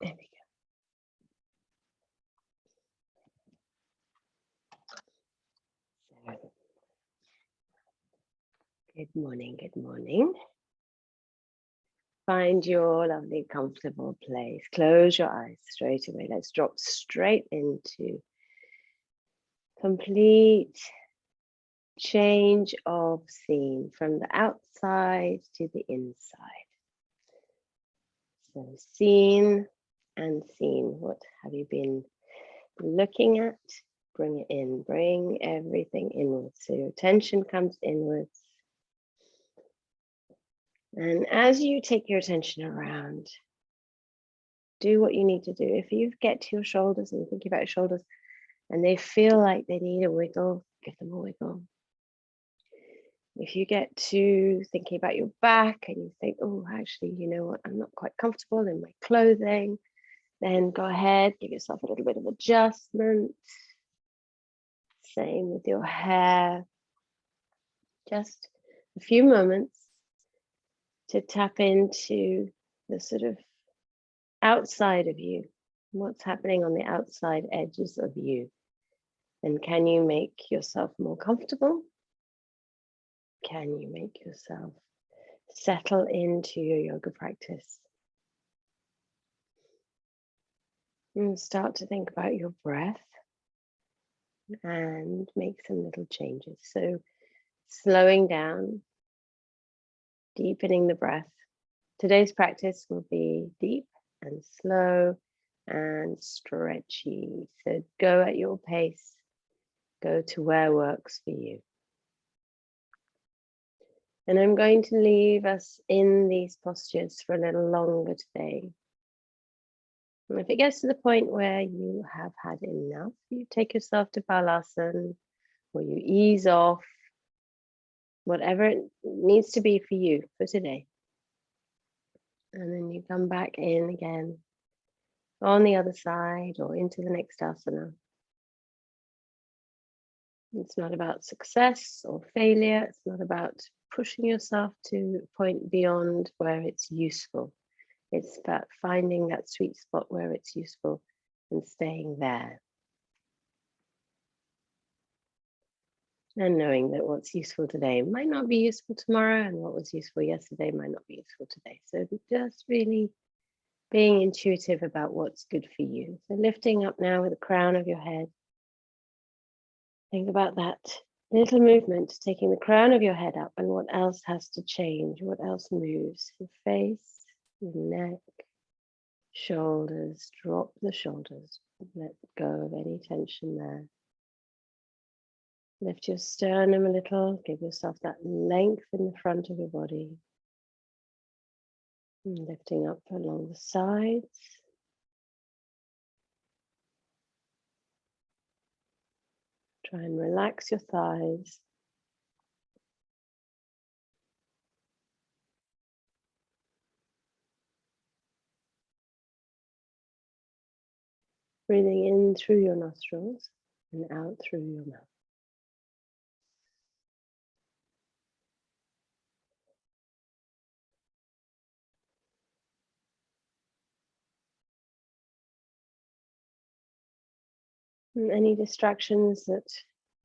There we go. So, good morning, good morning. Find your lovely, comfortable place. Close your eyes straight away. Let's drop straight into complete change of scene from the outside to the inside. So seen and seen. What have you been looking at? Bring it in. Bring everything inwards. So your attention comes inwards. And as you take your attention around, do what you need to do. If you get to your shoulders and you think about your shoulders and they feel like they need a wiggle, give them a wiggle. If you get to thinking about your back and you think, oh, actually, you know what, I'm not quite comfortable in my clothing, then go ahead, give yourself a little bit of adjustment. Same with your hair. Just a few moments to tap into the sort of outside of you, what's happening on the outside edges of you. And can you make yourself more comfortable? Can you make yourself settle into your yoga practice? And start to think about your breath and make some little changes. So slowing down, deepening the breath. Today's practice will be deep and slow and stretchy. So go at your pace. Go to where works for you. And I'm going to leave us in these postures for a little longer today. And if it gets to the point where you have had enough, you take yourself to Balasana, or you ease off, whatever it needs to be for you for today. And then you come back in again on the other side or into the next asana. It's not about success or failure. It's not about pushing yourself to a point beyond where it's useful. It's about finding that sweet spot where it's useful and staying there. And knowing that what's useful today might not be useful tomorrow, and what was useful yesterday might not be useful today. So just really being intuitive about what's good for you. So lifting up now with the crown of your head. Think about that little movement, taking the crown of your head up, and what else has to change? What else moves? Your face, your neck, shoulders. Drop the shoulders. Let go of any tension there. Lift your sternum a little. Give yourself that length in the front of your body. And lifting up along the sides. Try and relax your thighs. Breathing in through your nostrils and out through your mouth. And any distractions that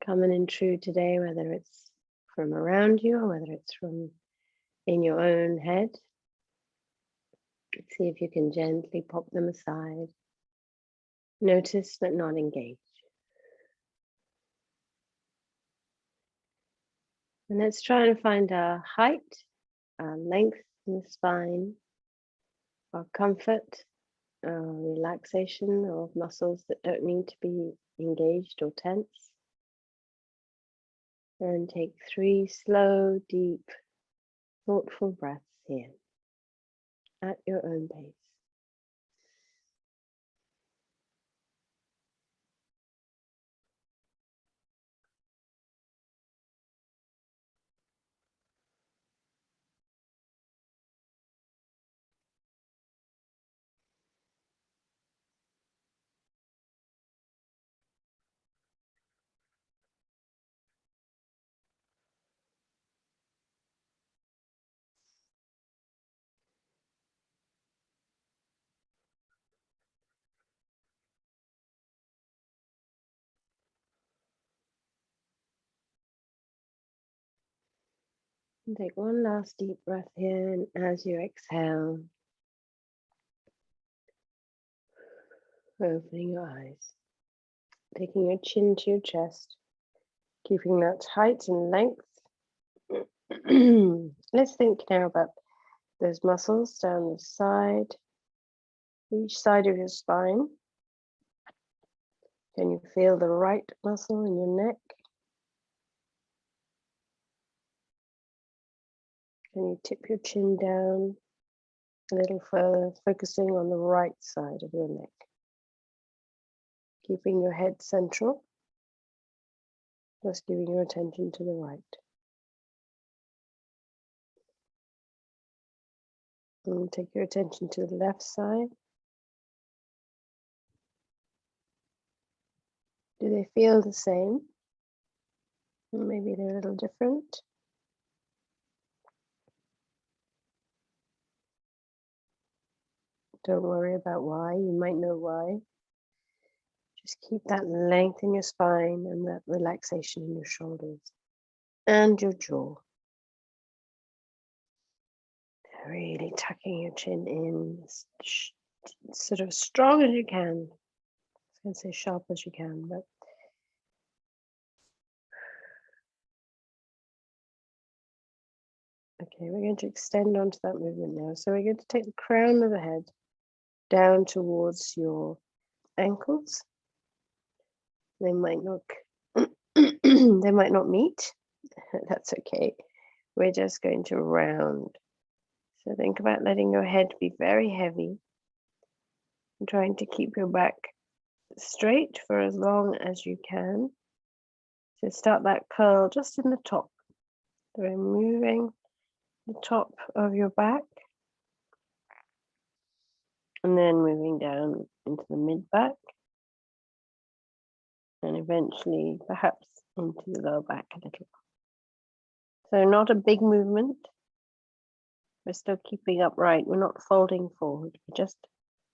come and intrude today, whether it's from around you or whether it's from in your own head, see if you can gently pop them aside. Notice but not engage. And let's try and find our height, our length in the spine, our comfort, our relaxation of muscles that don't need to be engaged or tense. And take 3 slow, deep, thoughtful breaths here at your own pace. And take one last deep breath in as you exhale, opening your eyes, taking your chin to your chest, keeping that height and length. Let's think now about those muscles down the side, each side of your spine. Can you feel the right muscle in your neck? Can you tip your chin down a little further, focusing on the right side of your neck? Keeping your head central, just giving your attention to the right. And take your attention to the left side. Do they feel the same? Or maybe they're a little different. Don't worry about why, you might know why. Just keep that length in your spine and that relaxation in your shoulders and your jaw. Really tucking your chin in, sort of strong as you can. I was going to say sharp as you can, but okay, we're going to extend onto that movement now. So we're going to take the crown of the head down towards your ankles. They might not they might not meet. That's okay. We're just going to round. So think about letting your head be very heavy and trying to keep your back straight for as long as you can. So start that curl just in the top. So we're moving the top of your back and then moving down into the mid back and eventually perhaps into the lower back a little. So not a big movement. We're still keeping upright. We're not folding forward. We're just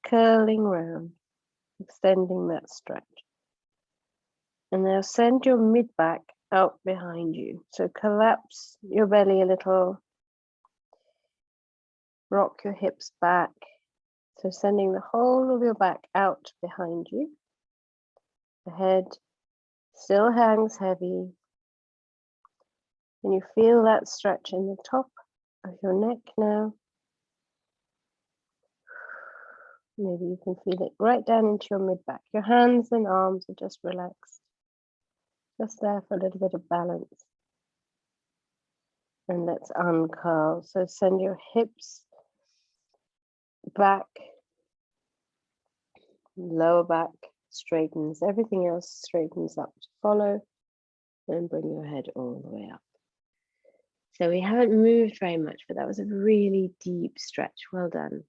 curling round, extending that stretch. And now send your mid back out behind you. So collapse your belly a little. Rock your hips back. So sending the whole of your back out behind you. The head still hangs heavy. Can you feel that stretch in the top of your neck now? Maybe you can feel it right down into your mid-back. Your hands and arms are just relaxed. Just there for a little bit of balance. And let's uncurl. So send your hips back. Lower back straightens. Everything else straightens up to follow. And bring your head all the way up. So we haven't moved very much, but that was a really deep stretch. Well done.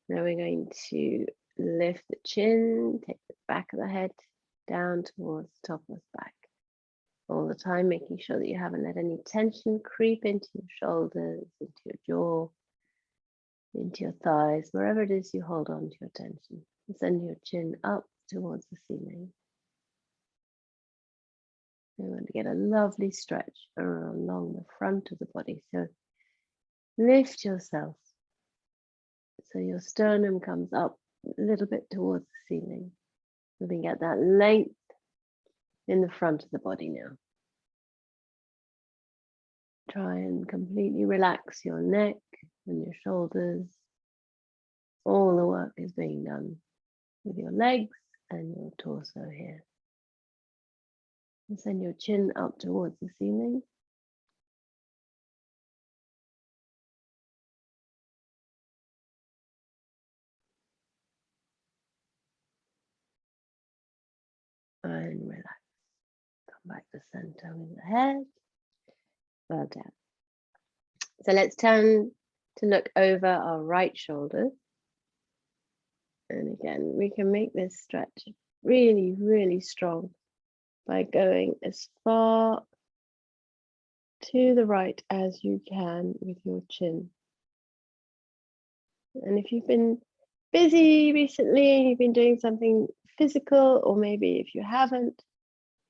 Now we're going to lift the chin, take the back of the head down towards the top of the back. All the time, making sure that you haven't let any tension creep into your shoulders, into your jaw, into your thighs, wherever it is you hold on to your tension. Send your chin up towards the ceiling. We want to get a lovely stretch along the front of the body. So lift yourself so your sternum comes up a little bit towards the ceiling. So we get that length in the front of the body now. Try and completely relax your neck and your shoulders. All the work is being done with your legs and your torso here. And send your chin up towards the ceiling. And relax. Come back to center with the head. Well done. So let's turn to look over our right shoulder. And again, we can make this stretch really, really strong by going as far to the right as you can with your chin. And if you've been busy recently, you've been doing something physical, or maybe if you haven't,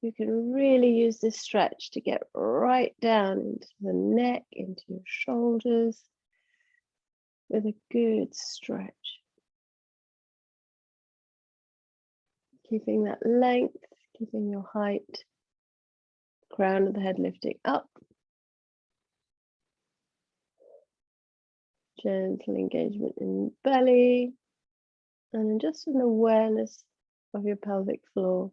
You can really use this stretch to get right down into the neck, into your shoulders, with a good stretch. Keeping that length, keeping your height, crown of the head lifting up. Gentle engagement in the belly, and then just an awareness of your pelvic floor.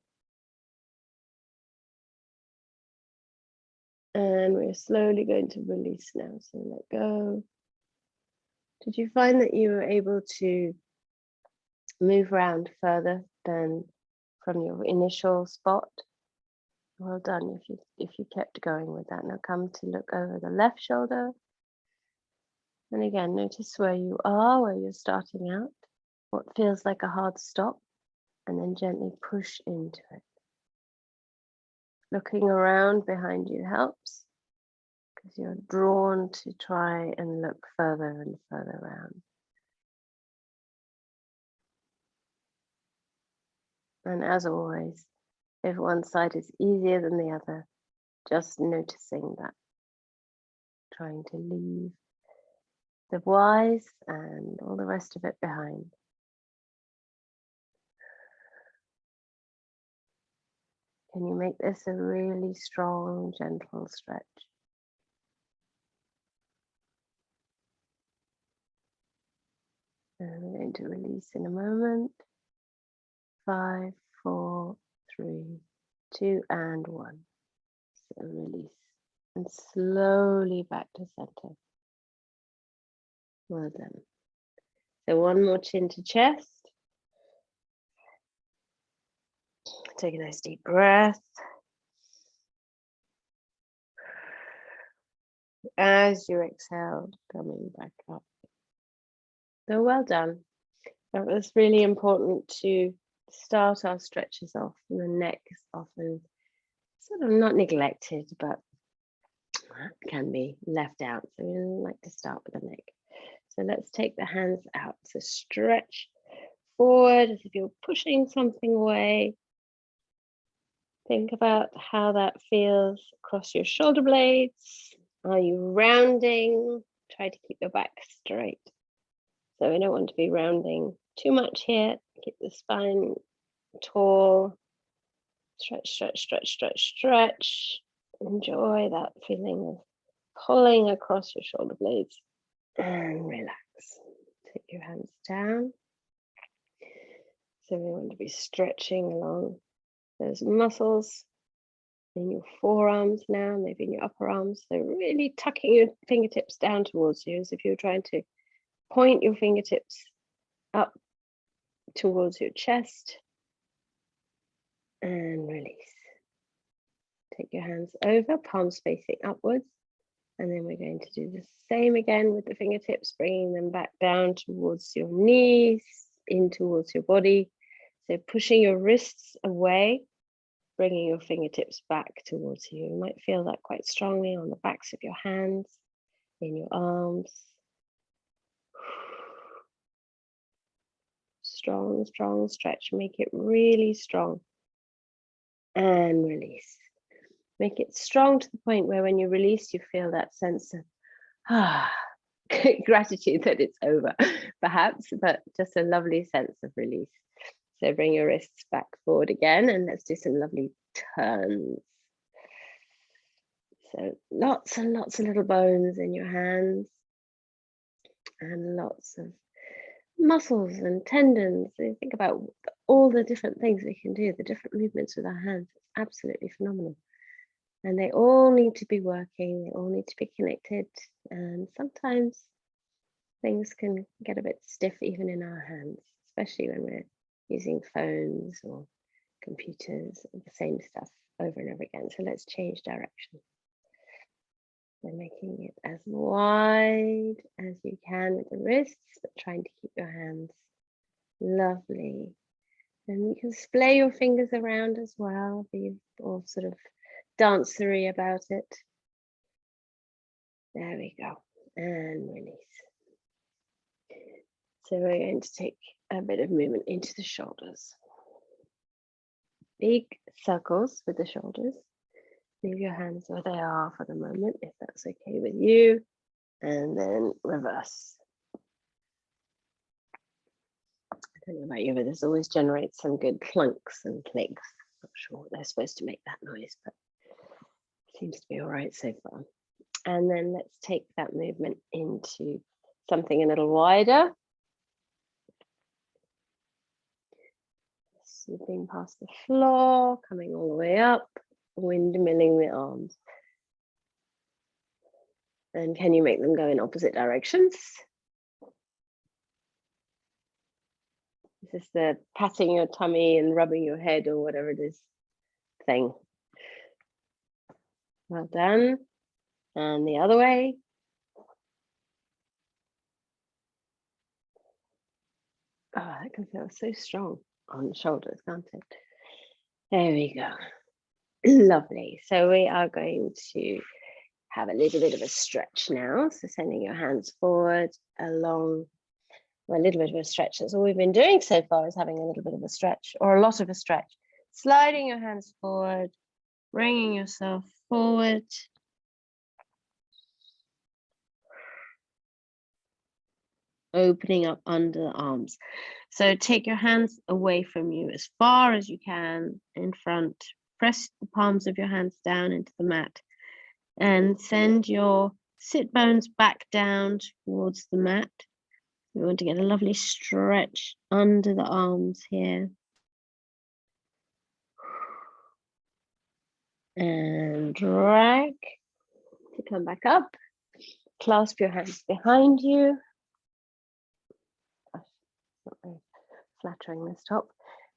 And we're slowly going to release now, so let go. Did you find that you were able to move around further than from your initial spot? Well done if you kept going with that. Now come to look over the left shoulder. And again, notice where you are, where you're starting out, what feels like a hard stop, and then gently push into it. Looking around behind you helps, because you're drawn to try and look further and further around. And as always, if one side is easier than the other, just noticing that, trying to leave the whys and all the rest of it behind. Can you make this a really strong, gentle stretch? And we're going to release in a moment. 5, 4, 3, 2, and 1. So release. And slowly back to center. Well done. So one more chin to chest. Take a nice deep breath. As you exhale, coming back up. So well done. That was really important to start our stretches off. And the neck is often sort of not neglected, but can be left out. So we like to start with the neck. So let's take the hands out. So stretch forward as if you're pushing something away. Think about how that feels across your shoulder blades. Are you rounding? Try to keep your back straight. So we don't want to be rounding too much here. Keep the spine tall. Stretch, stretch, stretch, stretch, stretch. Enjoy that feeling of pulling across your shoulder blades. And relax. Take your hands down. So we want to be stretching along those muscles in your forearms now, maybe in your upper arms. So really tucking your fingertips down towards you as if you're trying to point your fingertips up towards your chest. And release. Take your hands over, palms facing upwards. And then we're going to do the same again with the fingertips, bringing them back down towards your knees, in towards your body. So pushing your wrists away, bringing your fingertips back towards you. You might feel that quite strongly on the backs of your hands, in your arms. Strong, strong stretch. Make it really strong. And release. Make it strong to the point where when you release, you feel that sense of gratitude that it's over, perhaps, but just a lovely sense of release. So bring your wrists back forward again, and let's do some lovely turns. So lots and lots of little bones in your hands, and lots of muscles and tendons. So think about all the different things we can do, the different movements with our hands. It's absolutely phenomenal. And they all need to be working, they all need to be connected. And sometimes things can get a bit stiff even in our hands, especially when we're using phones or computers, the same stuff over and over again. So let's change direction. So making it as wide as you can with the wrists, but trying to keep your hands lovely. And you can splay your fingers around as well, be all sort of dancery about it. There we go. And release. So we're going to take a bit of movement into the shoulders. big circles with the shoulders. Leave your hands where they are for the moment, if that's okay with you. And then reverse. I don't know about you, but this always generates some good clunks and clicks. Not sure what they're supposed to make that noise, but it seems to be all right so far. And then let's take that movement into something a little wider. Slipping past the floor, coming all the way up, windmilling the arms. And can you make them go in opposite directions? Is this the patting your tummy and rubbing your head or whatever it is thing? Well done. And the other way. Oh, that can feel so strong on the shoulders, can't it? There we go. Lovely. So we are going to have a little bit of a stretch now. So sending your hands forward along, well, a little bit of a stretch. That's all we've been doing so far, is having a little bit of a stretch or a lot of a stretch. Sliding your hands forward, bringing yourself forward. Opening up under the arms. So take your hands away from you as far as you can in front. Press the palms of your hands down into the mat and send your sit bones back down towards the mat. We want to get a lovely stretch under the arms here. And drag to come back up. Clasp your hands behind you. Not very flattering this top.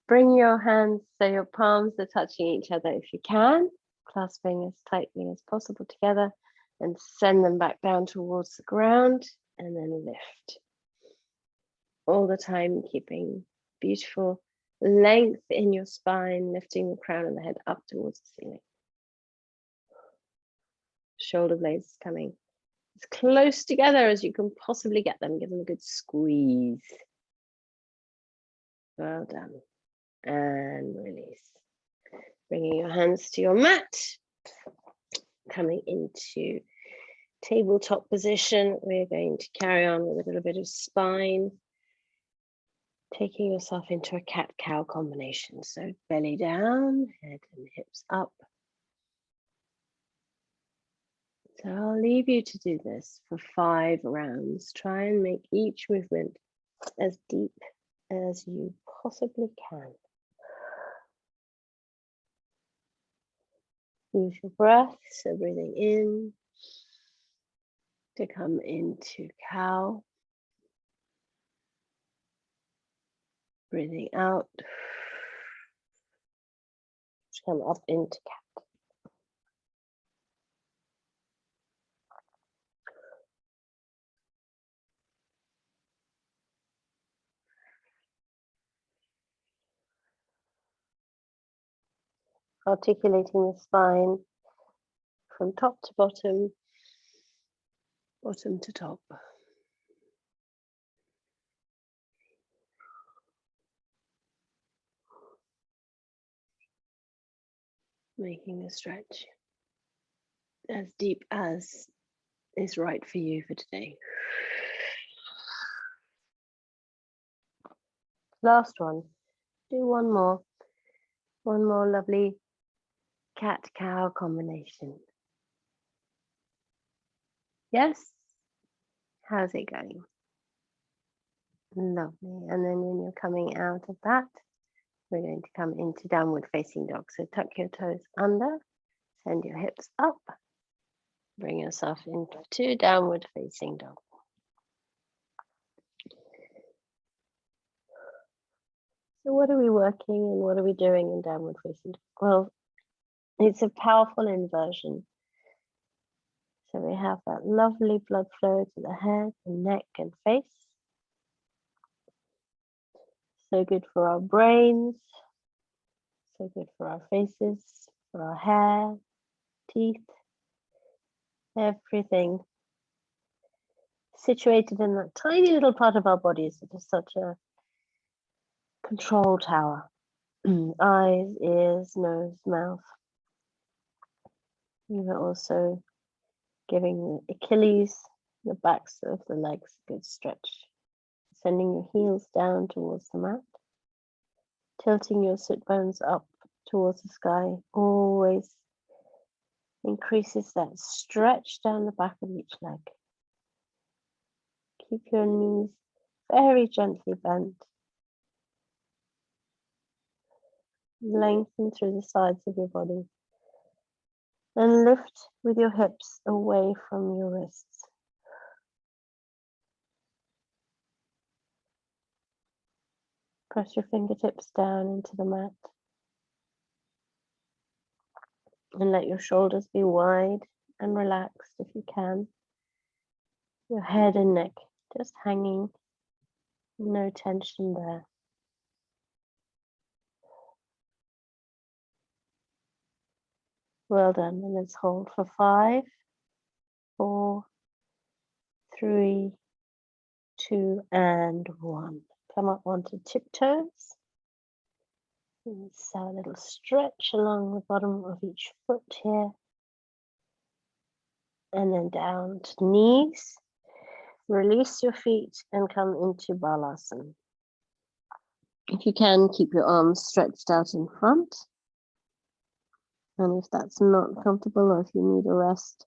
Bring your hands so your palms are touching each other if you can, clasping as tightly as possible together, and send them back down towards the ground and then lift. All the time keeping beautiful length in your spine, lifting the crown of the head up towards the ceiling. Shoulder blades coming as close together as you can possibly get them. Give them a good squeeze. Well done. And release. Bringing your hands to your mat. Coming into tabletop position. We're going to carry on with a little bit of spine. Taking yourself into a cat-cow combination. So belly down, head and hips up. So I'll leave you to do this for 5 rounds. Try and make each movement as deep as you possibly can. Use your breath, so breathing in to come into cow. Breathing out to come up into cat. Articulating the spine from top to bottom, bottom to top. Making the stretch as deep as is right for you for today. Last one. Do one more lovely cat-cow combination. Yes? How's it going? Lovely. And then when you're coming out of that, we're going to come into downward facing dog. So tuck your toes under, send your hips up, bring yourself into downward facing dog. So what are we working and what are we doing in downward facing dog? Well, it's a powerful inversion. So we have that lovely blood flow to the head and neck and face. So good for our brains, so good for our faces, for our hair, teeth, everything. Situated in that tiny little part of our bodies that is such a control tower. eyes, ears, nose, mouth. You're also giving the Achilles, the backs of the legs a good stretch. Sending your heels down towards the mat. Tilting your sit bones up towards the sky always increases that stretch down the back of each leg. Keep your knees very gently bent. Lengthen through the sides of your body. And lift with your hips away from your wrists. Press your fingertips down into the mat. And let your shoulders be wide and relaxed if you can. Your head and neck just hanging, no tension there. Well done. And let's hold for 5, 4, 3, 2, and 1. Come up onto tiptoes. Let's have a little stretch along the bottom of each foot here. And then down to knees. Release your feet and come into Balasana. If you can, keep your arms stretched out in front. And if that's not comfortable or if you need a rest,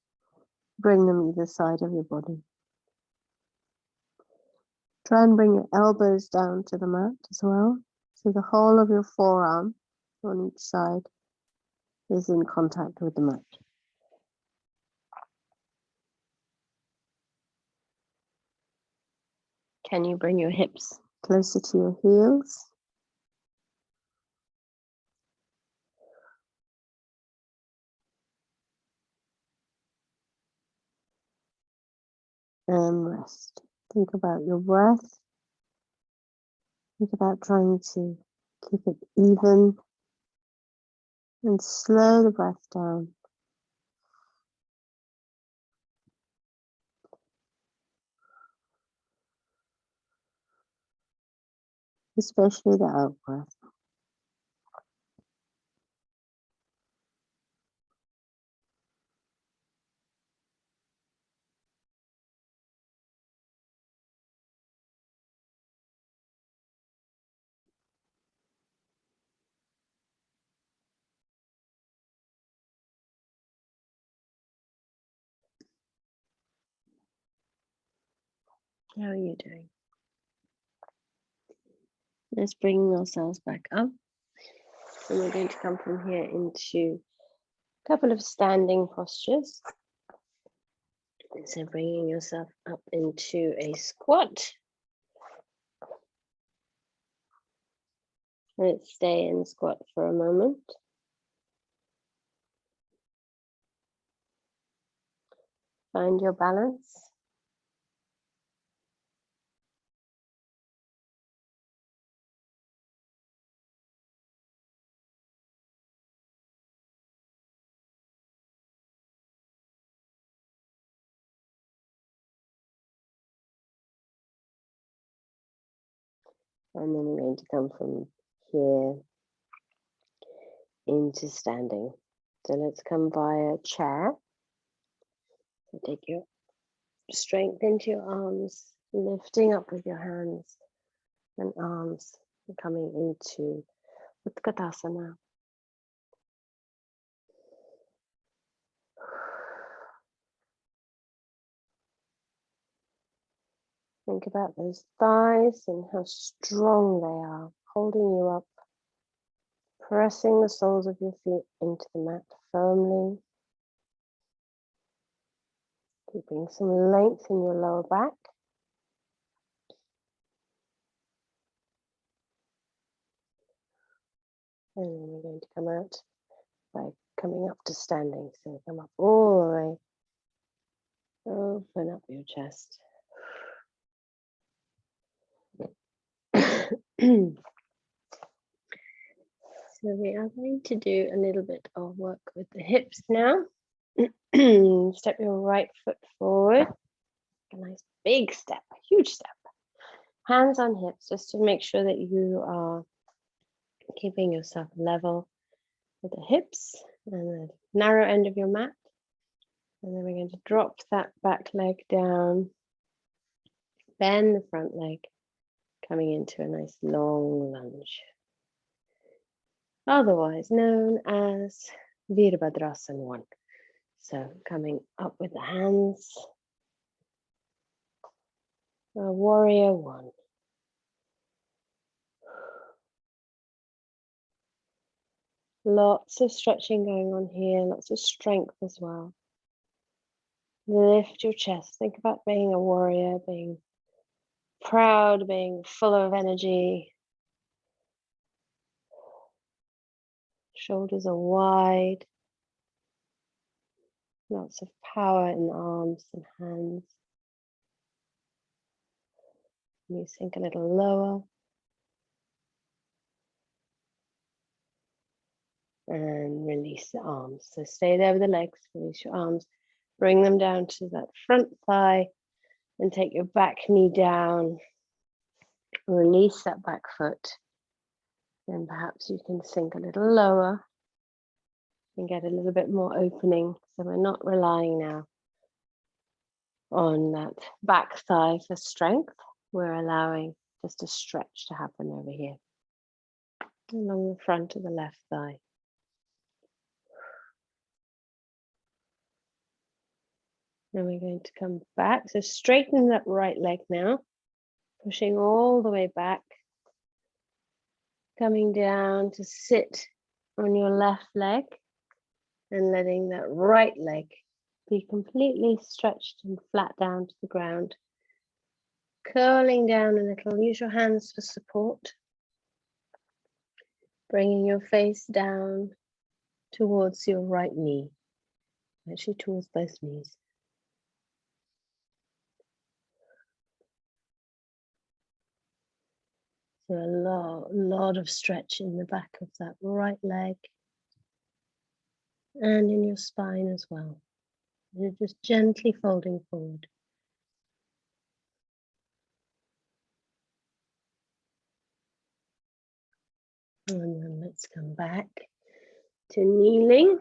bring them either side of your body. Try and bring your elbows down to the mat as well. So the whole of your forearm on each side is in contact with the mat. Can you bring your hips closer to your heels? And rest. Think about your breath. Think about trying to keep it even and slow the breath down. Especially the out breath. How are you doing? Let's bring ourselves back up. And we're going to come from here into a couple of standing postures. So bringing yourself up into a squat. Let's stay in squat for a moment. Find your balance. And then we're going to come from here into standing. So let's come via chair. So take your strength into your arms, lifting up with your hands and arms, and coming into Utkatasana. Think about those thighs and how strong they are, holding you up, pressing the soles of your feet into the mat firmly, keeping some length in your lower back. And then we're going to come out by coming up to standing. So come up all the way, open up your chest. So we are going to do a little bit of work with the hips now. Step your right foot forward. A nice big step, a huge step. Hands on hips, just to make sure that you are keeping yourself level with the hips and the narrow end of your mat. And then we're going to drop that back leg down, bend the front leg, coming into a nice long lunge, otherwise known as Virabhadrasana 1. So coming up with the hands, warrior 1. Lots of stretching going on here, lots of strength as well. Lift your chest. Think about being a warrior, being proud, being full of energy. Shoulders are wide. Lots of power in the arms and hands. You sink a little lower. And release the arms. So stay there with the legs, release your arms. Bring them down to that front thigh and take your back knee down. Release that back foot. Then perhaps you can sink a little lower and get a little bit more opening. So we're not relying now on that back thigh for strength. We're allowing just a stretch to happen over here along the front of the left thigh. Then we're going to come back. So straighten that right leg now, pushing all the way back, coming down to sit on your left leg and letting that right leg be completely stretched and flat down to the ground. Curling down a little, use your hands for support. Bringing your face down towards your right knee, actually towards both knees. So a lot of stretch in the back of that right leg and in your spine as well. You're just gently folding forward. And then let's come back to kneeling.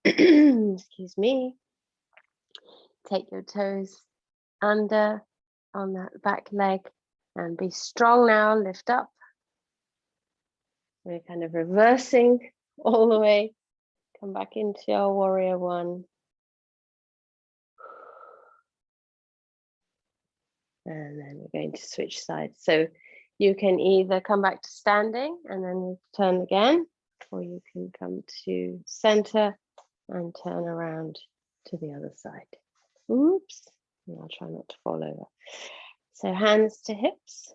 Excuse me. Take your toes under on that back leg and be strong now. Lift up. We're kind of reversing all the way. Come back into our warrior 1. And then we're going to switch sides. So you can either come back to standing and then turn again, or you can come to center and turn around to the other side. Oops, and I'll try not to fall over. So hands to hips.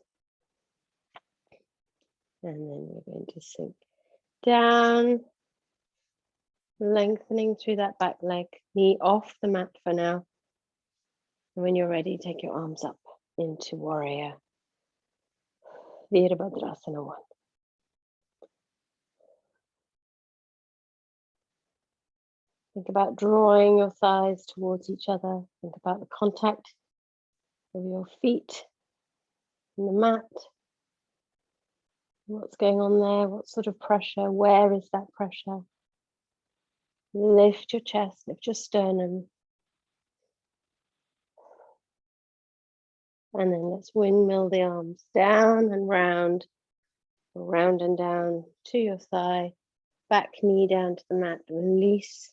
And then we're going to sink down, lengthening through that back leg, knee off the mat for now. And when you're ready, take your arms up into warrior Virabhadrasana 1. Think about drawing your thighs towards each other. Think about the contact of your feet and the mat. What's going on there? What sort of pressure? Where is that pressure? Lift your chest, lift your sternum. And then let's windmill the arms down and round and down to your thigh. Back knee down to the mat, release.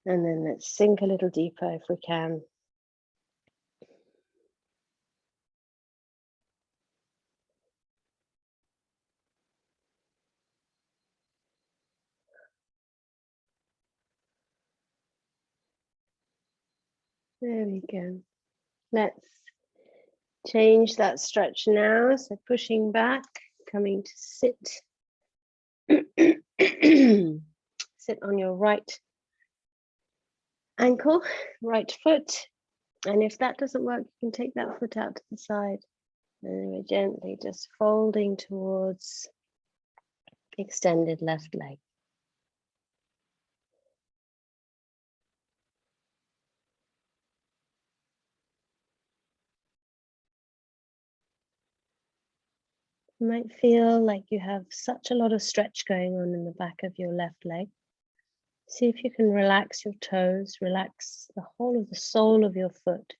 And then let's sink a little deeper if we can. There we go. Let's change that stretch now. So pushing back, coming to sit. Sit on your right ankle, right foot. And if that doesn't work, you can take that foot out to the side. And we're gently just folding towards extended left leg. You might feel like you have such a lot of stretch going on in the back of your left leg. See if you can relax your toes, relax the whole of the sole of your foot,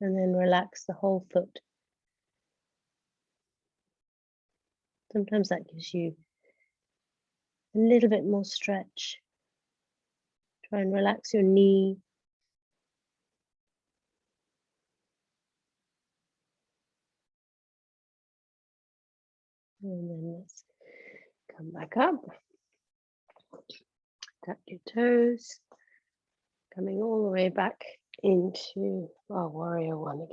and then relax the whole foot. Sometimes that gives you a little bit more stretch. Try and relax your knee. And then let's come back up. Tap your toes. Coming all the way back into our warrior one again.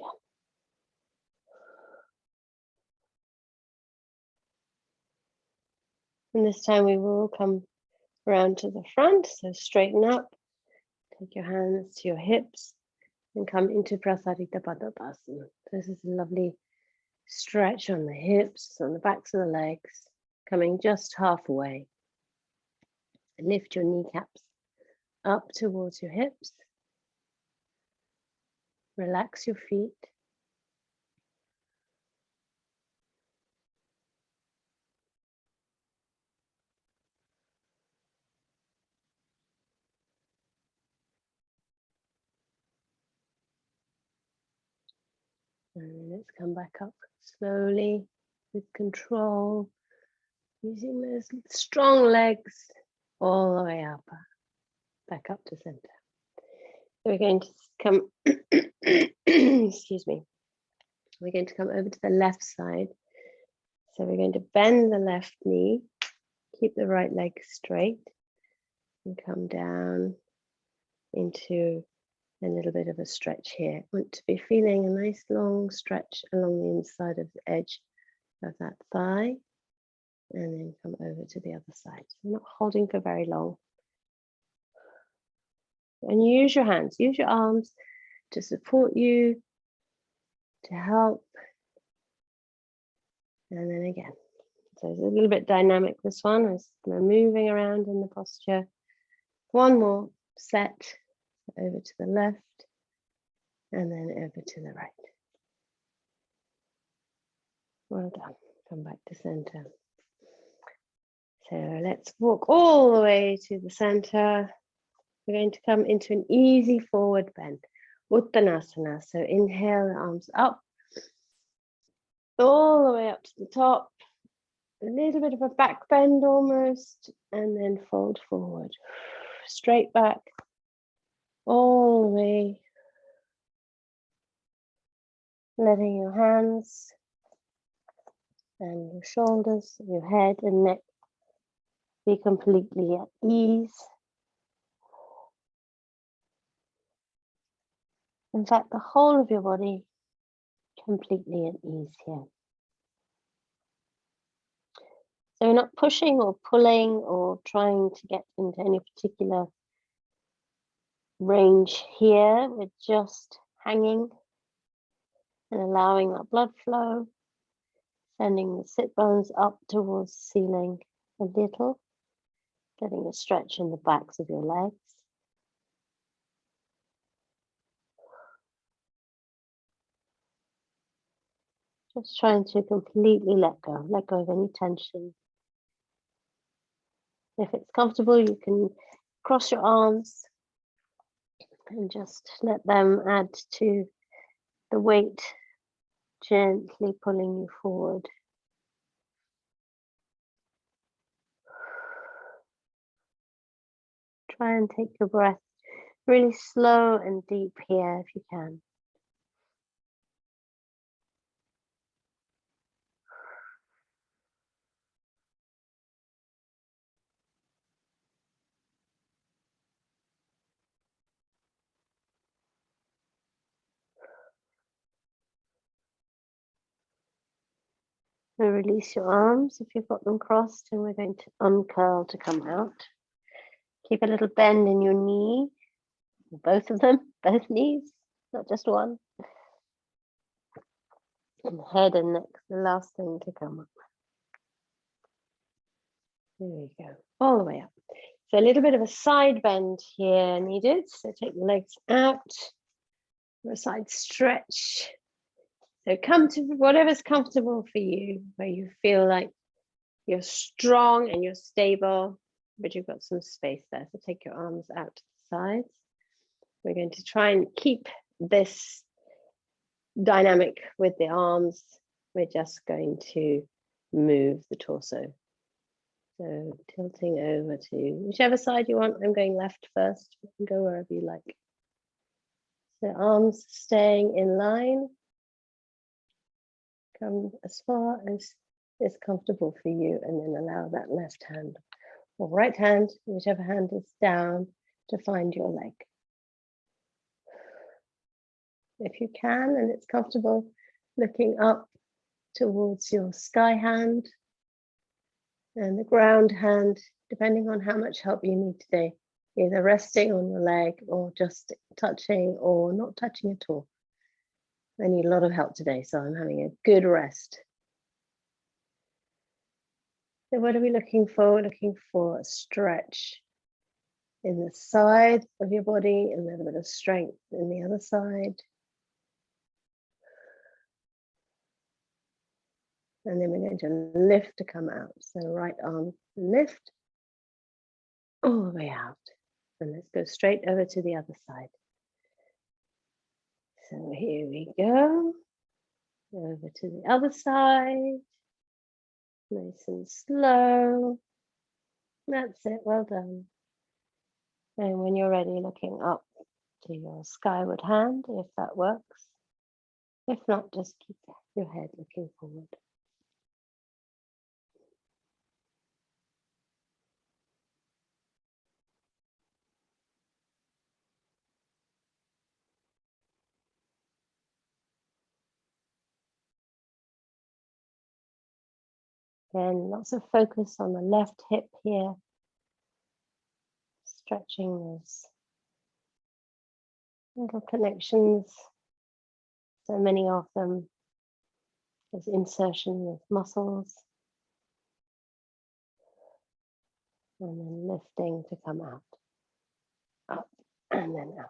And this time we will come around to the front. So straighten up. Take your hands to your hips and come into Prasarita Padapasana. This is a lovely stretch on the hips, on the backs of the legs, coming just halfway. Lift your kneecaps up towards your hips. Relax your feet. And let's come back up slowly with control, using those strong legs all the way up, back up to center. So we're going to come, excuse me, we're going to come over to the left side. So we're going to bend the left knee, keep the right leg straight, and come down into a little bit of a stretch here. Want to be feeling a nice long stretch along the inside of the edge of that thigh, and then come over to the other side. So not holding for very long. And use your hands, use your arms to support you, to help. And then again. So it's a little bit dynamic, this one. I'm just kind of moving around in the posture. One more set, over to the left, and then over to the right. Well done. Come back to center. So let's walk all the way to the center. We're going to come into an easy forward bend, Uttanasana. So inhale, the arms up, all the way up to the top. A little bit of a back bend almost, and then fold forward. Straight back, all the way. Letting your hands and your shoulders, your head and neck be completely at ease. In fact, the whole of your body completely at ease here. So we're not pushing or pulling or trying to get into any particular range here. We're just hanging and allowing that blood flow, sending the sit bones up towards the ceiling a little, getting a stretch in the backs of your legs. Just trying to completely let go of any tension. If it's comfortable, you can cross your arms and just let them add to the weight, gently pulling you forward. Try and take your breath really slow and deep here if you can. And release your arms if you've got them crossed, and we're going to uncurl to come out. Keep a little bend in your knee, both of them, both knees, not just one. And head and neck, the last thing to come up. There we go, all the way up. So a little bit of a side bend here needed. So take the legs out, for a side stretch. So come to whatever's comfortable for you, where you feel like you're strong and you're stable, but you've got some space there. So take your arms out to the sides. We're going to try and keep this dynamic with the arms. We're just going to move the torso. So tilting over to whichever side you want. I'm going left first. You can go wherever you like. So arms staying in line. Come as far as is comfortable for you, and then allow that left hand or right hand, whichever hand is down, to find your leg. If you can and it's comfortable, looking up towards your sky hand and the ground hand, depending on how much help you need today, either resting on your leg or just touching or not touching at all. I need a lot of help today, so I'm having a good rest. So what are we looking for? We're looking for a stretch in the side of your body, and a little bit of strength in the other side. And then we're going to lift to come out. So right arm lift all the way out. And let's go straight over to the other side. So here we go. Over to the other side. Nice and slow. That's it, well done. And when you're ready, looking up to your skyward hand, if that works. If not, just keep your head looking forward. Then lots of focus on the left hip here. Stretching those little connections, so many of them, there's insertion with muscles, and then lifting to come out, up and then out.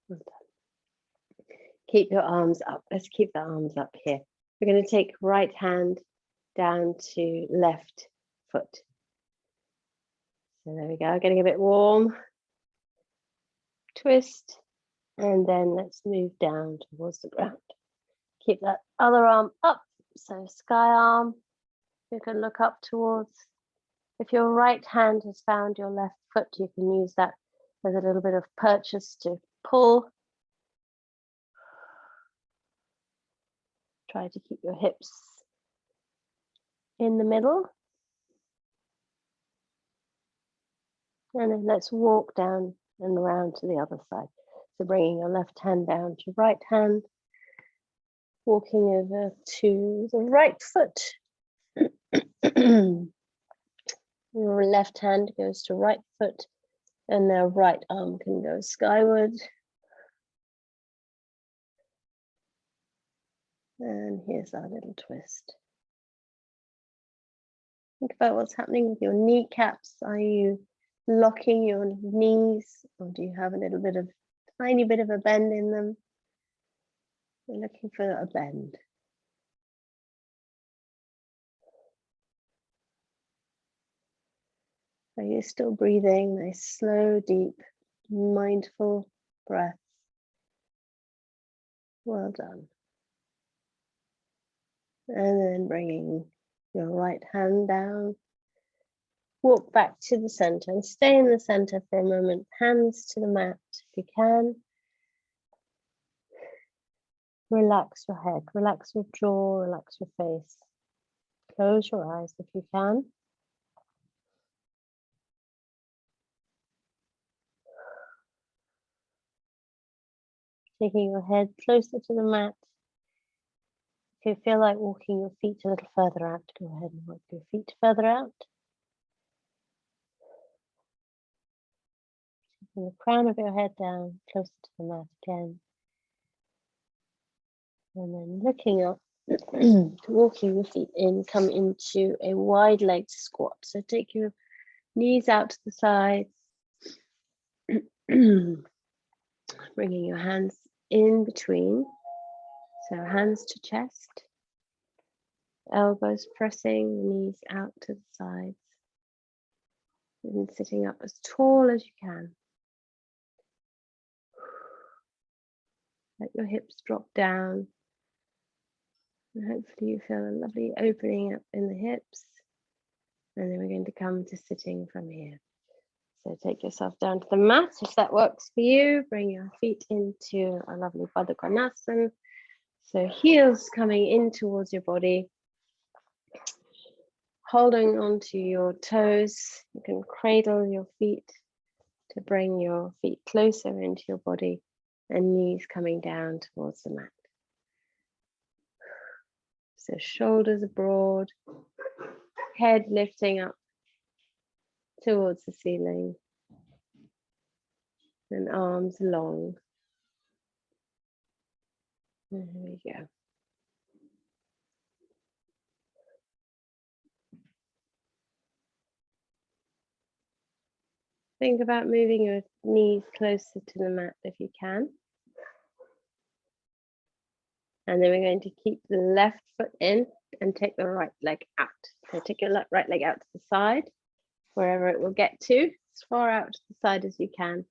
Well done. Keep your arms up. Let's keep the arms up here. We're going to take right hand down to left foot. So there we go, getting a bit warm. Twist, and then let's move down towards the ground. Keep that other arm up, so sky arm. You can look up towards. If your right hand has found your left foot, you can use that as a little bit of purchase to pull. Try to keep your hips in the middle. And then let's walk down and around to the other side. So bringing your left hand down to right hand, walking over to the right foot. Your left hand goes to right foot, and the right arm can go skyward. And here's our little twist. Think about what's happening with your kneecaps. Are you locking your knees, or do you have a little bit of, tiny bit of a bend in them? We're looking for a bend. Are you still breathing? Nice, slow, deep, mindful breath. Well done. And then bringing your right hand down. Walk back to the center and stay in the center for a moment. Hands to the mat if you can. Relax your head, relax your jaw, relax your face. Close your eyes if you can. Taking your head closer to the mat. If you feel like walking your feet a little further out, go ahead and walk your feet further out. Taking the crown of your head down, closer to the mat again. And then looking up, walking your feet in, come into a wide-legged squat. So take your knees out to the sides. Bringing your hands in between. So hands to chest, elbows pressing, the knees out to the sides, and sitting up as tall as you can. Let your hips drop down, and hopefully you feel a lovely opening up in the hips. And then we're going to come to sitting from here. So take yourself down to the mat if that works for you. Bring your feet into a lovely Baddha Konasana. So heels coming in towards your body. Holding onto your toes. You can cradle your feet to bring your feet closer into your body, and knees coming down towards the mat. So shoulders are broad, head lifting up towards the ceiling, and arms long. There we go. Think about moving your knees closer to the mat if you can. And then we're going to keep the left foot in and take the right leg out. So take your right leg out to the side, wherever it will get to, as far out to the side as you can.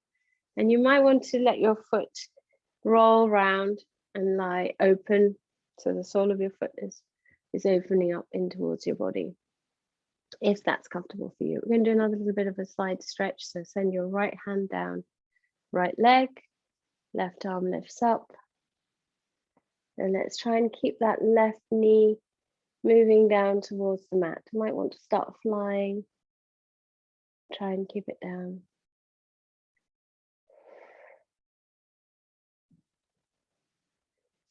And you might want to let your foot roll round and lie open. So the sole of your foot is opening up in towards your body, if that's comfortable for you. We're going to do another little bit of a side stretch. So send your right hand down, right leg, left arm lifts up. And let's try and keep that left knee moving down towards the mat. You might want to start flying. Try and keep it down.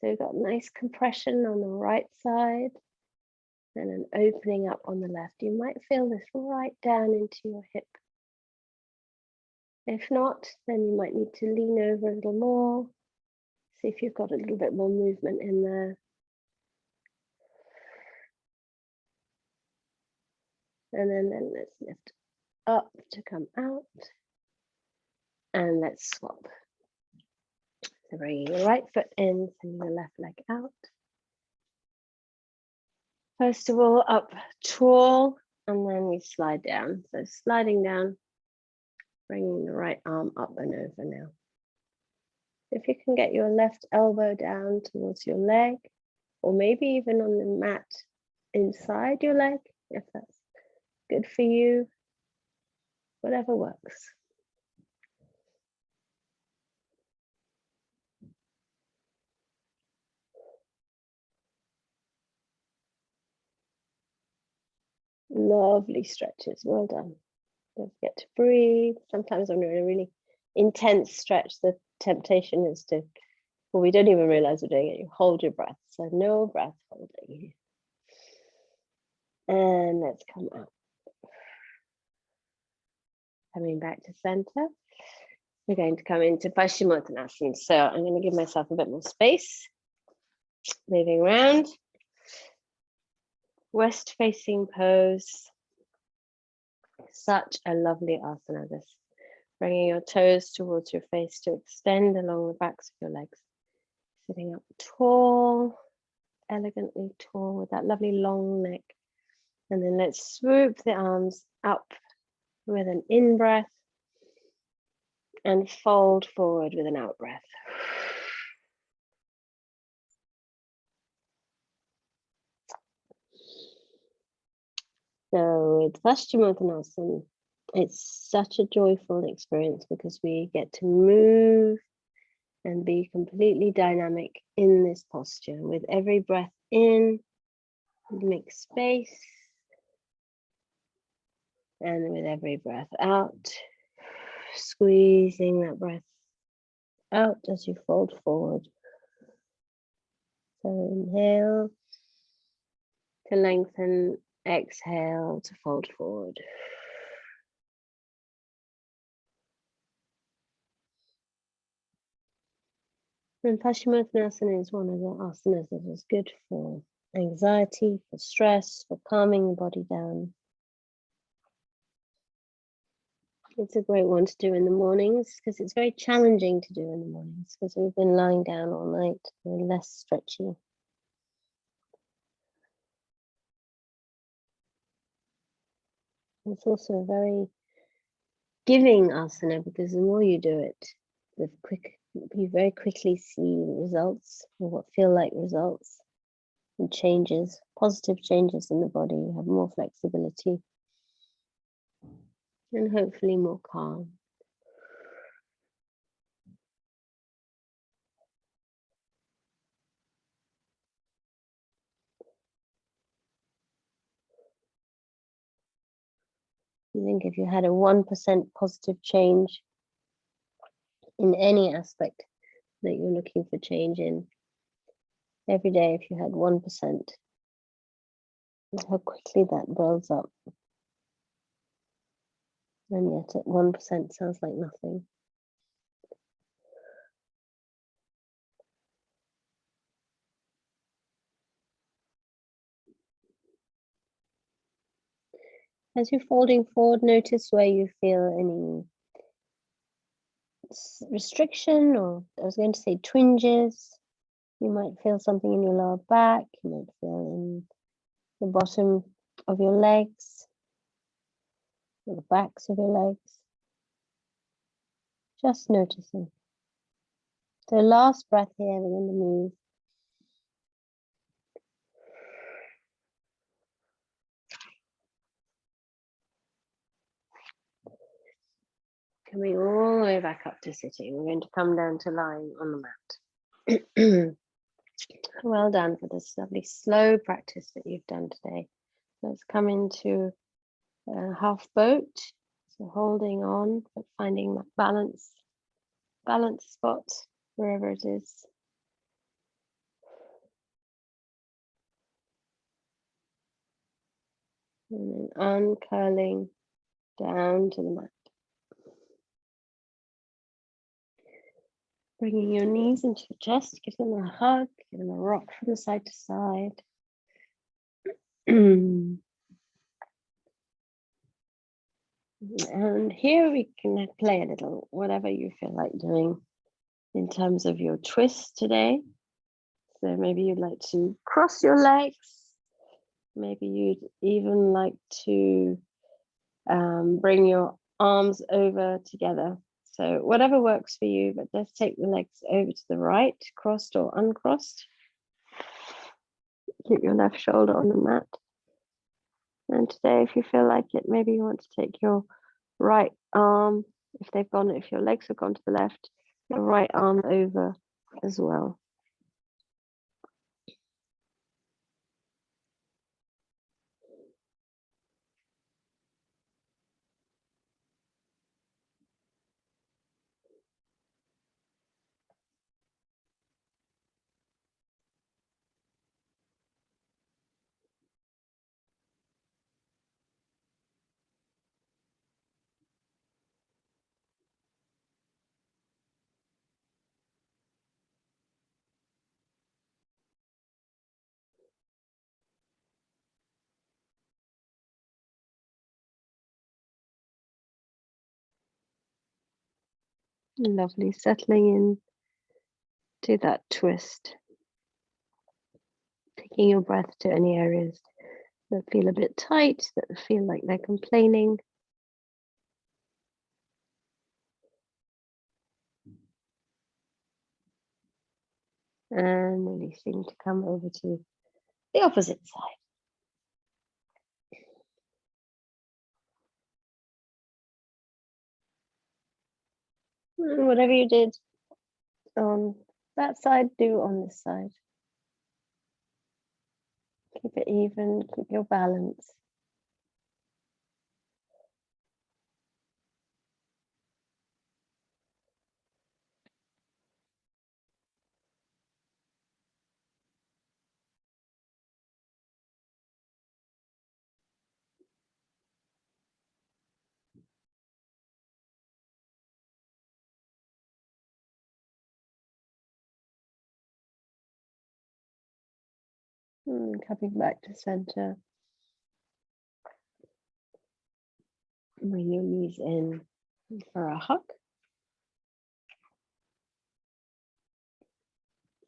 So we've got nice compression on the right side and an opening up on the left. You might feel this right down into your hip. If not, then you might need to lean over a little more. See if you've got a little bit more movement in there. And then let's lift up to come out. And let's swap. So bringing your right foot in, sending the left leg out. First of all, up tall, and then we slide down. So sliding down, bringing the right arm up and over now. If you can get your left elbow down towards your leg, or maybe even on the mat inside your leg, if that's good for you, whatever works. Lovely stretches, well done. Don't forget to breathe. Sometimes when we're in a really intense stretch, the temptation is to, well, we don't even realize we're doing it. You hold your breath. So no breath holding. And let's come out. Coming back to center. We're going to come into Paschimottanasana. So I'm going to give myself a bit more space. Moving around. West facing pose. Such a lovely asana, this. Bringing your toes towards your face to extend along the backs of your legs. Sitting up tall, elegantly tall with that lovely long neck. And then let's swoop the arms up with an in-breath and fold forward with an out-breath. So with Paschimottanasana, it's such a joyful experience because we get to move and be completely dynamic in this posture. With every breath in, make space. And with every breath out, squeezing that breath out as you fold forward. So inhale to lengthen, exhale to fold forward. And Paschimottanasana is one of the asanas that is good for anxiety, for stress, for calming the body down. It's a great one to do in the mornings because it's very challenging to do in the mornings because we've been lying down all night. We're less stretchy. It's also very giving asana because the more you do it, you very quickly see results or what feel like results and changes, positive changes in the body. You have more flexibility and hopefully more calm. I think if you had a 1% positive change in any aspect that you're looking for change in, every day, if you had 1%, how quickly that builds up. And yet at 1% sounds like nothing. As you're folding forward, notice where you feel any restriction, or I was going to say twinges. You might feel something in your lower back. You might feel in the bottom of your legs, or the backs of your legs. Just noticing. So last breath here, we're going to move. Coming all the way back up to sitting. We're going to come down to lying on the mat. Well done for this lovely slow practice that you've done today. Let's come into a half boat. So holding on, but finding that balance spot wherever it is. And then uncurling down to the mat. Bringing your knees into your chest, give them a hug, give them a rock from the side to side. And here we can play a little, whatever you feel like doing in terms of your twist today. So maybe you'd like to cross your legs. Maybe you'd even like to bring your arms over together. So whatever works for you, but let's take the legs over to the right, crossed or uncrossed. Keep your left shoulder on the mat. And today, if you feel like it, maybe you want to take your right arm, if your legs have gone to the left, your right arm over as well. Lovely, settling in to that twist. Taking your breath to any areas that feel a bit tight, that feel like they're complaining. And releasing to come over to the opposite side. And whatever you did on that side, do on this side. Keep it even, keep your balance. Coming back to center. Bring your knees in. For a hug.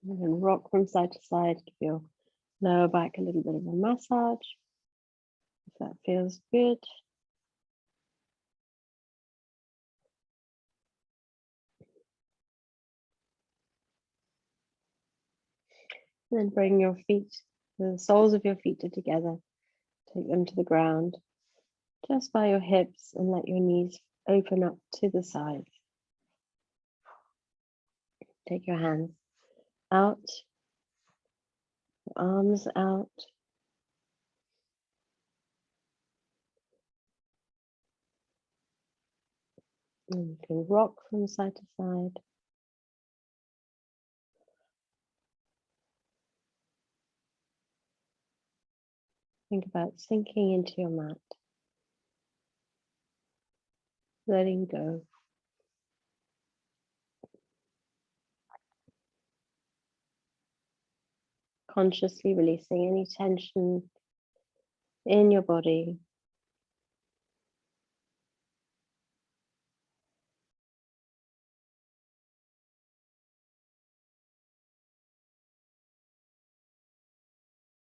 And then rock from side to side. Give your lower back a little bit of a massage, if that feels good. And then bring your feet, the soles of your feet are together. Take them to the ground, just by your hips, and let your knees open up to the sides. Take your hands out, your arms out. And you can rock from side to side. Think about sinking into your mat, letting go. Consciously releasing any tension in your body.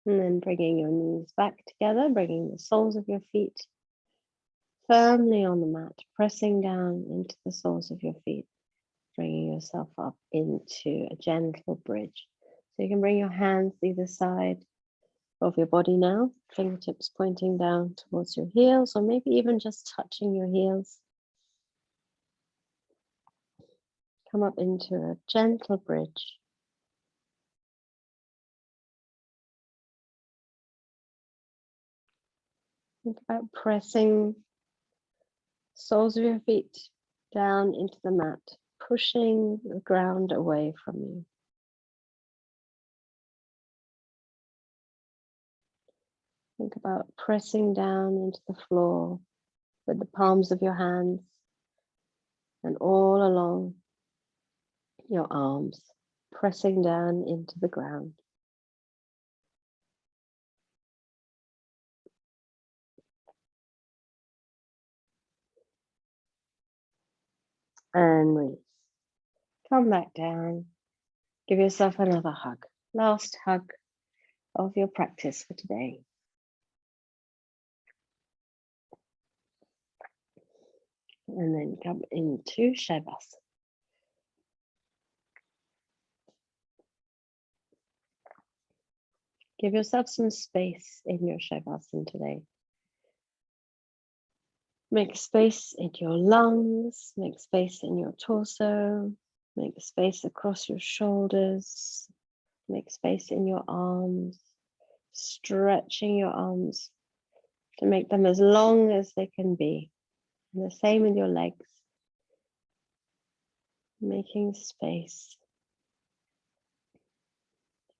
And then bringing your knees back together, bringing the soles of your feet firmly on the mat, pressing down into the soles of your feet, bringing yourself up into a gentle bridge. So you can bring your hands either side of your body now, fingertips pointing down towards your heels, or maybe even just touching your heels. Come up into a gentle bridge. Think about pressing soles of your feet down into the mat, pushing the ground away from you. Think about pressing down into the floor with the palms of your hands and all along your arms, pressing down into the ground. And release. Come back down. Give yourself another hug. Last hug of your practice for today. And then come into Shavasana. Give yourself some space in your Shavasana today. Make space in your lungs, make space in your torso, make space across your shoulders, make space in your arms, stretching your arms to make them as long as they can be. And the same with your legs, making space.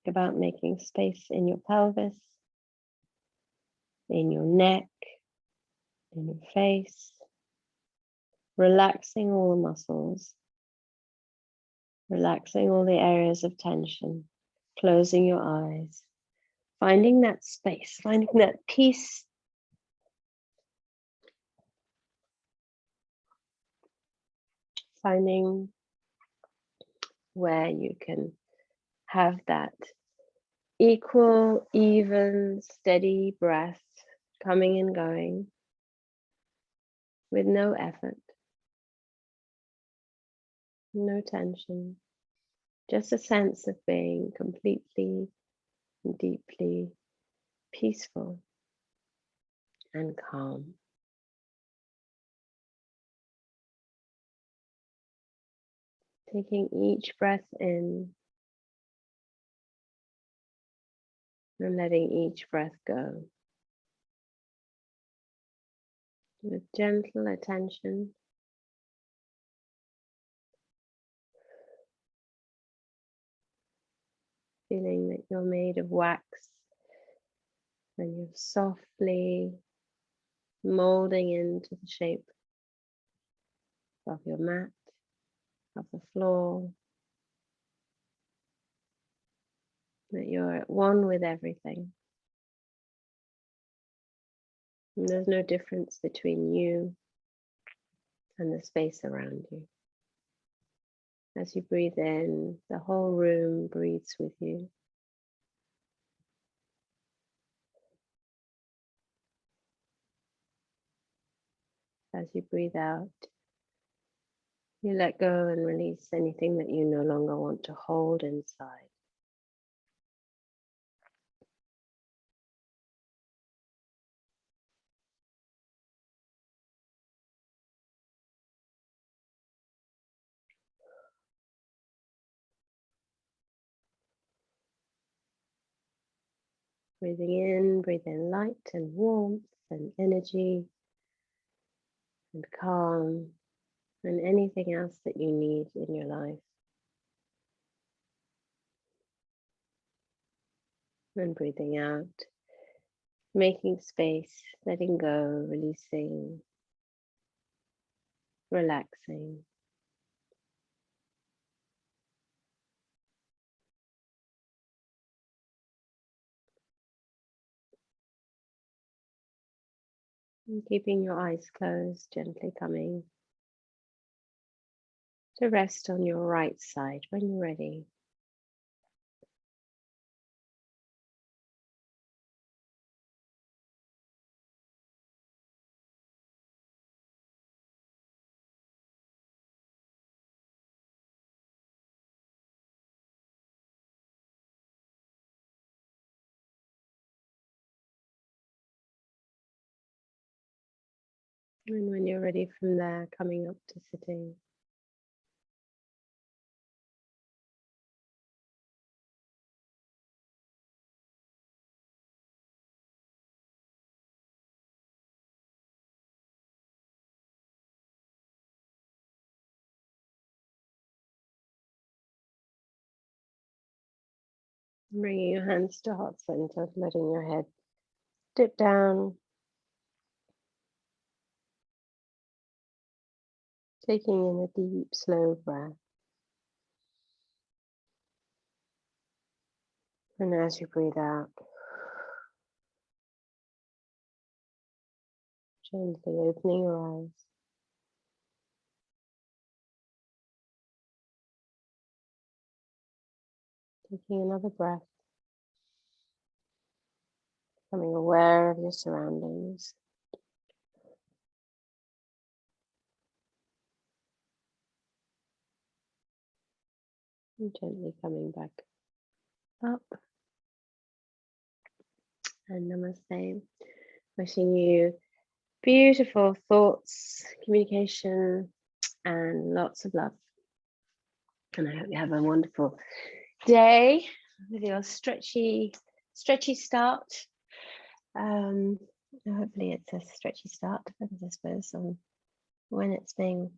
Think about making space in your pelvis, in your neck, in your face, relaxing all the muscles, relaxing all the areas of tension, closing your eyes, finding that space, finding that peace, finding where you can have that equal, even, steady breath coming and going with no effort, no tension, just a sense of being completely and deeply peaceful and calm. Taking each breath in and letting each breath go with gentle attention. Feeling that you're made of wax and you're softly molding into the shape of your mat, of the floor, that you're at one with everything. And there's no difference between you and the space around you. As you breathe in, the whole room breathes with you. As you breathe out, you let go and release anything that you no longer want to hold inside. Breathe in light and warmth and energy and calm and anything else that you need in your life. And breathing out, making space, letting go, releasing, relaxing. And keeping your eyes closed, gently coming to rest on your right side when you're ready. And when you're ready from there, coming up to sitting. Bringing your hands to heart center, letting your head dip down. Taking in a deep, slow breath. And as you breathe out, gently opening your eyes. Taking another breath. Becoming aware of your surroundings. And gently coming back up. And namaste. Wishing you beautiful thoughts, communication, and lots of love. And I hope you have a wonderful day with your stretchy start. Hopefully it's a stretchy start, depends, I suppose, on when it's being